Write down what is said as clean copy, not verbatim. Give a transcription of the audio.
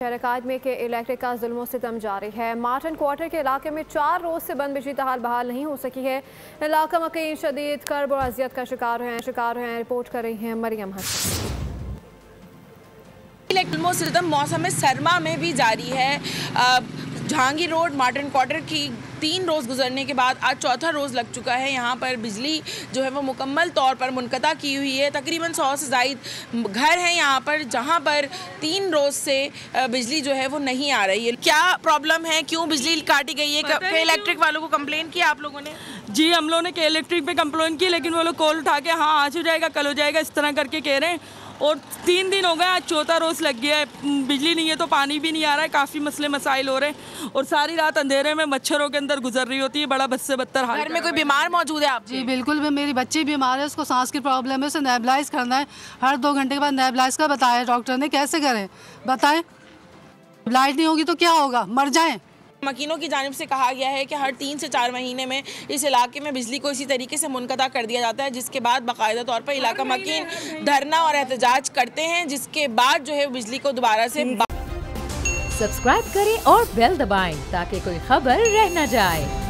शहर में के इलेक्ट्रिक का जुल्म सितम जारी है। मार्टन क्वार्टर के इलाके में 4 रोज से बंद बिजली ताल बहाल नहीं हो सकी है। इलाका मकीन शदीद कर्ब और अजियत का शिकार हैं। रिपोर्ट कर रही हैं मरियम हसन। सितम मौसम सरमा में भी जारी है। जहांगीर रोड मार्टन क्वार्टर की 3 रोज़ गुजरने के बाद आज चौथा रोज़ लग चुका है। यहाँ पर बिजली जो है वो मुकम्मल तौर पर मुनक़ता की हुई है। तकरीबन 100 से ज़ायद घर हैं यहाँ पर जहाँ पर 3 रोज़ से बिजली जो है वो नहीं आ रही है। क्या प्रॉब्लम है, क्यों बिजली काटी गई है? इलेक्ट्रिक वालों को कंप्लेन किया आप लोगों ने? जी, हम लोगों ने के इलेक्ट्रिक पे कंप्लेन की, लेकिन वो लोग कॉल उठा के हाँ आज हो जाएगा, कल हो जाएगा, इस तरह करके कह रहे हैं। और 3 दिन हो गए, आज चौथा रोज़ लग गया है। बिजली नहीं है तो पानी भी नहीं आ रहा है। काफ़ी मसले मसाइल हो रहे हैं और सारी रात अंधेरे में मच्छरों के अंदर गुजर रही होती है। बड़ा बद से बदतर हाल। घर में कोई बीमार मौजूद है आप? जी बिल्कुल, मेरी बच्ची बीमार है, उसको सांस की प्रॉब्लम है, उसे नेबुलाइज करना है। हर 2 घंटे के बाद नेबुलाइज का बताया डॉक्टर ने। कैसे करें बताएं? लाइट नहीं होगी तो क्या होगा, मर जाएं। मकीनों की जानिब से कहा गया है कि हर 3 से 4 महीने में इस इलाके में बिजली को इसी तरीके से मुनक़ता कर दिया जाता है, जिसके बाद बाकायदा तौर पर इलाका मकीन धरना और एहतजाज करते हैं, जिसके बाद जो है बिजली को दोबारा से सब्सक्राइब करें और बेल दबाएं ताकि कोई खबर रह न जाए।